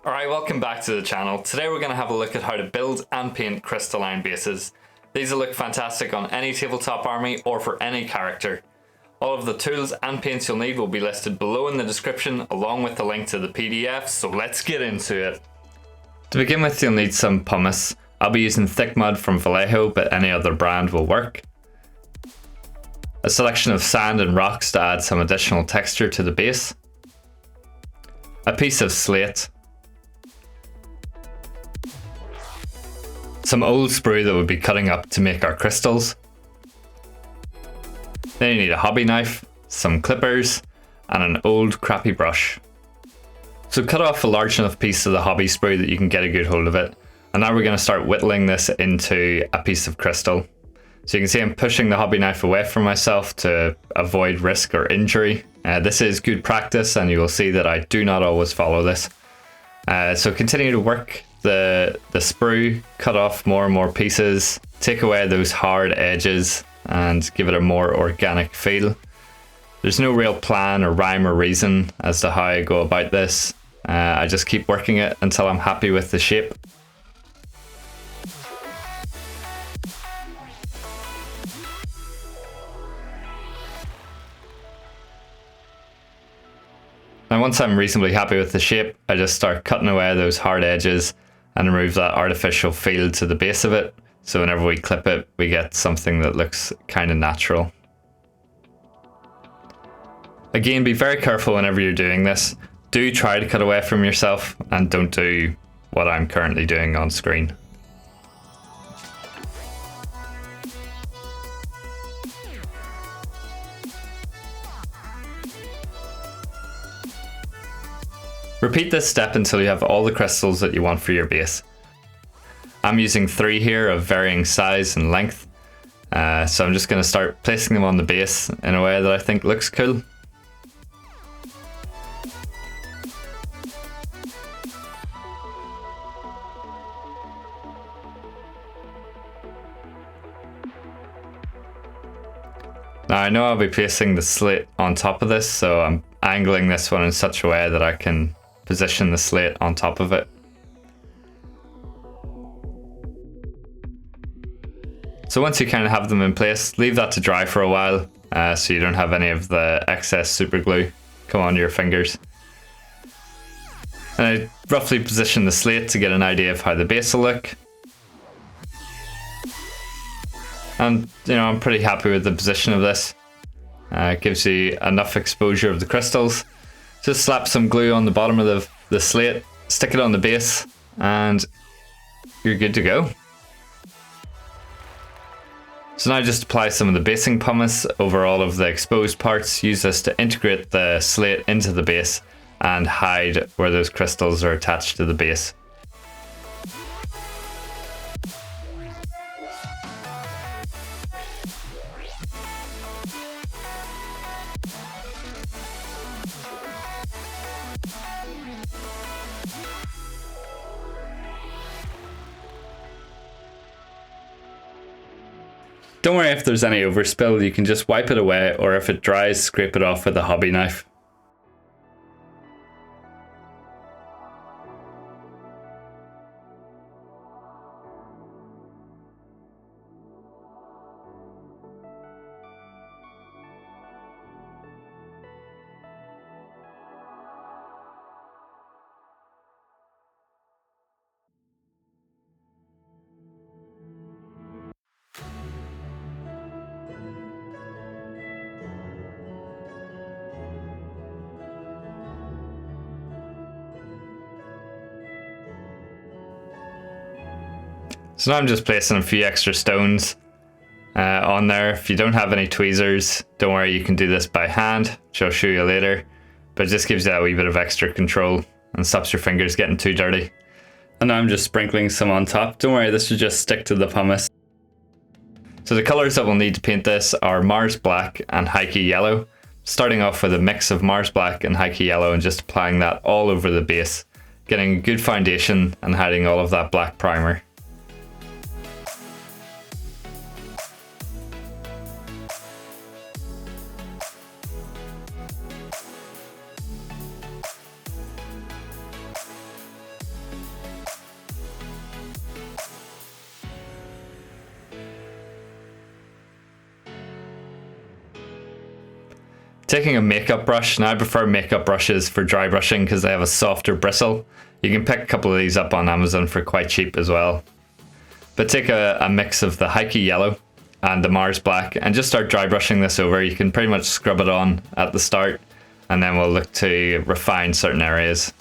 Alright, welcome back to the channel. Today we're going to have a look at how to build and paint crystalline bases. These will look fantastic on any tabletop army or for any character. All of the tools and paints you'll need will be listed below in the description along with the link to the PDF, so let's get into it. To begin with, you'll need some pumice. I'll be using thick mud from Vallejo, but any other brand will work. A selection of sand and rocks to add some additional texture to the base. A piece of slate. Some old sprue that we'll be cutting up to make our crystals. Then you need a hobby knife, some clippers, and an old crappy brush. So cut off a large enough piece of the hobby sprue that you can get a good hold of it. And now we're going to start whittling this into a piece of crystal. So you can see I'm pushing the hobby knife away from myself to avoid risk or injury. This is good practice and you will see that I do not always follow this. So continue to work the sprue, cut off more and more pieces, take away those hard edges and give it a more organic feel. There's no real plan or rhyme or reason as to how I go about this. I just keep working it until I'm happy with the shape. And once I'm reasonably happy with the shape, I just start cutting away those hard edges and remove that artificial feel to the base of it. So whenever we clip it, we get something that looks kind of natural. Again, be very careful whenever you're doing this. Do try to cut away from yourself and don't do what I'm currently doing on screen. Repeat this step until you have all the crystals that you want for your base. I'm using 3 here of varying size and length, so I'm just going to start placing them on the base in a way that I think looks cool. Now I know I'll be placing the slate on top of this, so I'm angling this one in such a way that I can position the slate on top of it. So once you kind of have them in place, leave that to dry for a while so you don't have any of the excess super glue come onto your fingers. And I roughly position the slate to get an idea of how the base will look. And you know, I'm pretty happy with the position of this. It gives you enough exposure of the crystals. Just slap some glue on the bottom of the slate, stick it on the base, and you're good to go. So now just apply some of the basing pumice over all of the exposed parts. Use this to integrate the slate into the base and hide where those crystals are attached to the base. Don't worry if there's any overspill, you can just wipe it away, or if it dries, scrape it off with a hobby knife. So now I'm just placing a few extra stones on there. If you don't have any tweezers, don't worry, you can do this by hand, which I'll show you later. But it just gives you that wee bit of extra control and stops your fingers getting too dirty. And now I'm just sprinkling some on top. Don't worry, this will just stick to the pumice. So the colours that we'll need to paint this are Mars Black and Hykey Yellow. Starting off with a mix of Mars Black and Hykey Yellow and just applying that all over the base. Getting a good foundation and hiding all of that black primer. Taking a makeup brush, now I prefer makeup brushes for dry brushing because they have a softer bristle. You can pick a couple of these up on Amazon for quite cheap as well. But take a mix of the Hykey yellow and the Mars black and just start dry brushing this over. You can pretty much scrub it on at the start and then we'll look to refine certain areas.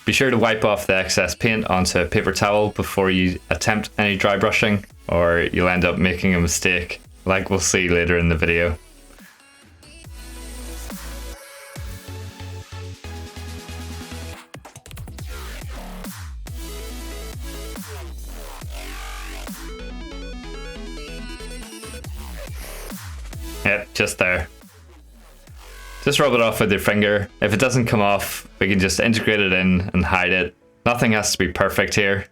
Be sure to wipe off the excess paint onto a paper towel before you attempt any dry brushing, or you'll end up making a mistake, like we'll see later in the video. Yep, just there. Just rub it off with your finger. If it doesn't come off, we can just integrate it in and hide it. Nothing has to be perfect here.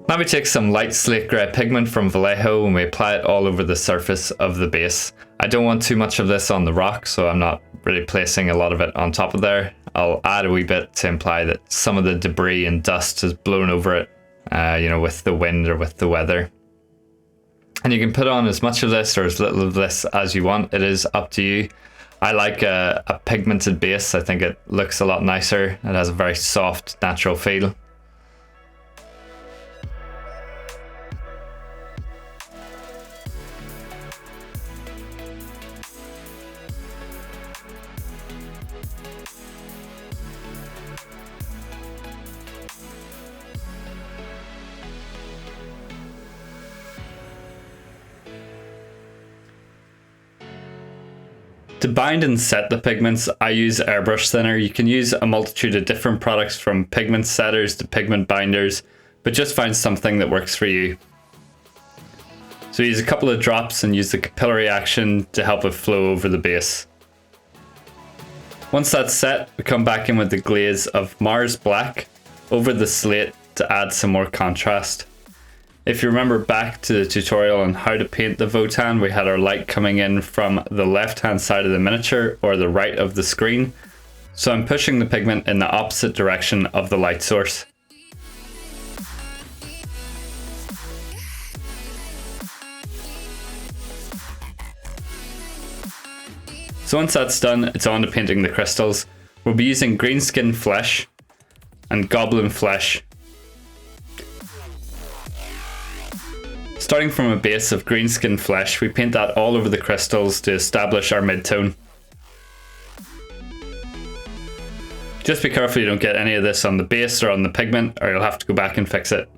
Now we take some light slate grey pigment from Vallejo and we apply it all over the surface of the base. I don't want too much of this on the rock, so I'm not really placing a lot of it on top of there. I'll add a wee bit to imply that some of the debris and dust has blown over it, with the wind or with the weather. And you can put on as much of this or as little of this as you want. It is up to you. I like a pigmented base. I think it looks a lot nicer. It has a very soft, natural feel. To bind and set the pigments, I use airbrush thinner. You can use a multitude of different products from pigment setters to pigment binders, but just find something that works for you. So use a couple of drops and use the capillary action to help it flow over the base. Once that's set, we come back in with the glaze of Mars Black over the slate to add some more contrast. If you remember back to the tutorial on how to paint the Votan, we had our light coming in from the left hand side of the miniature or the right of the screen. So I'm pushing the pigment in the opposite direction of the light source. So once that's done, it's on to painting the crystals. We'll be using Greenskin flesh and Goblin flesh. Starting from a base of Greenskin flesh, we paint that all over the crystals to establish our mid-tone. Just be careful you don't get any of this on the base or on the pigment, or you'll have to go back and fix it.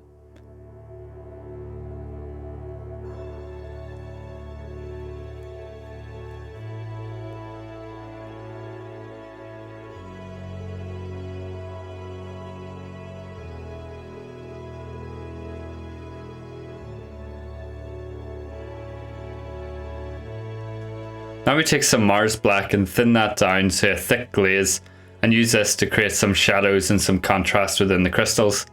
Now we take some Mars Black and thin that down to a thick glaze and use this to create some shadows and some contrast within the crystals.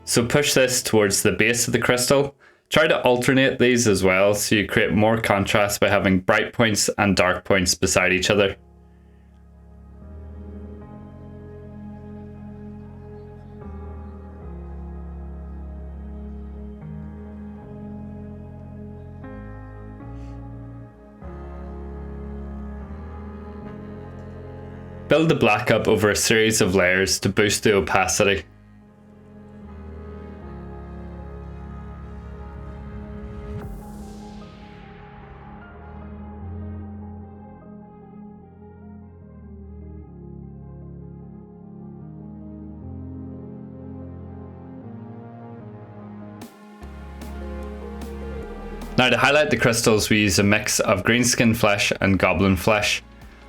So push this towards the base of the crystal. Try to alternate these as well so you create more contrast by having bright points and dark points beside each other. Build the black up over a series of layers to boost the opacity. Now to highlight the crystals, we use a mix of Greenskin flesh and Goblin flesh.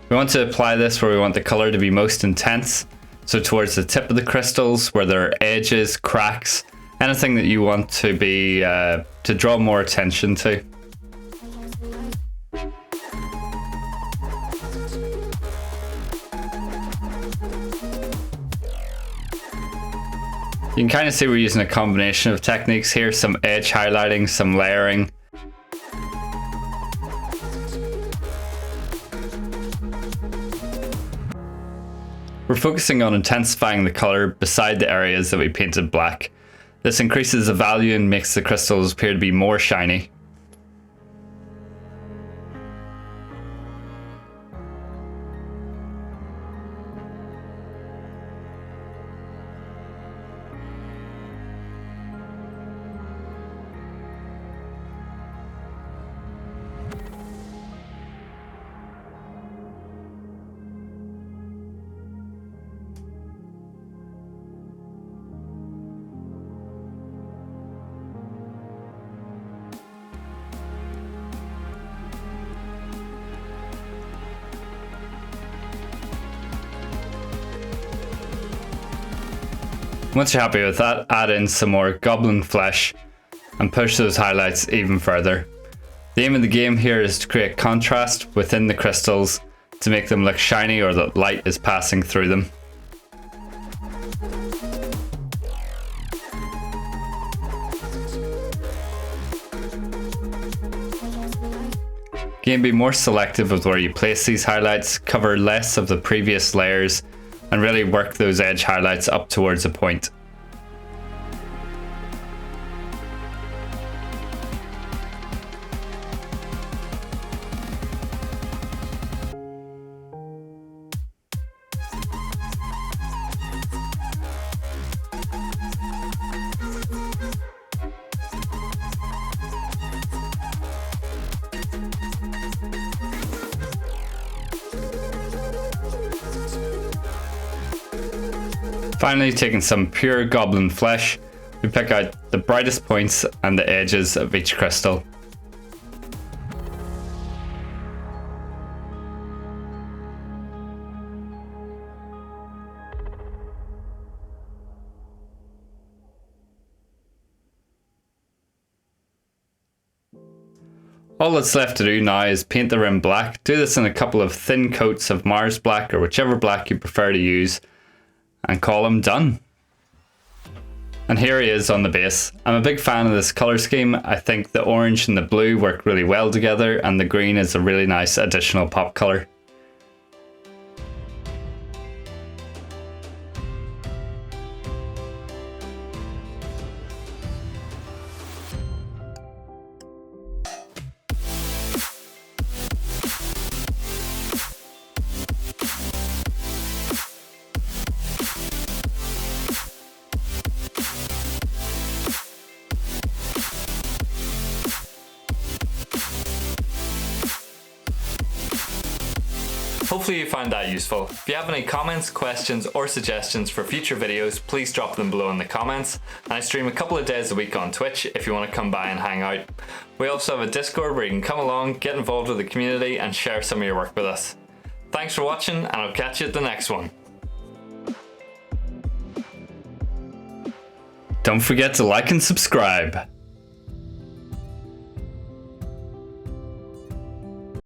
We want to apply this where we want the color to be most intense, so towards the tip of the crystals where there are edges, cracks, anything that you want to be to draw more attention to. You can kind of see we're using a combination of techniques here, some edge highlighting, some layering. We're focusing on intensifying the color beside the areas that we painted black. This increases the value and makes the crystals appear to be more shiny. Once you're happy with that, add in some more Goblin flesh and push those highlights even further. The aim of the game here is to create contrast within the crystals to make them look shiny or that light is passing through them. Again, be more selective with where you place these highlights, cover less of the previous layers, and really work those edge highlights up towards a point. Finally, taking some pure Goblin flesh, we pick out the brightest points and the edges of each crystal. All that's left to do now is paint the rim black. Do this in a couple of thin coats of Mars black or whichever black you prefer to use, and call him done. And here he is on the base. I'm a big fan of this colour scheme. I think the orange and the blue work really well together, and the green is a really nice additional pop colour. Hopefully you found that useful. If you have any comments, questions or suggestions for future videos, please drop them below in the comments. And I stream a couple of days a week on Twitch if you want to come by and hang out. We also have a Discord where you can come along, get involved with the community and share some of your work with us. Thanks for watching, and I'll catch you at the next one. Don't forget to like and subscribe.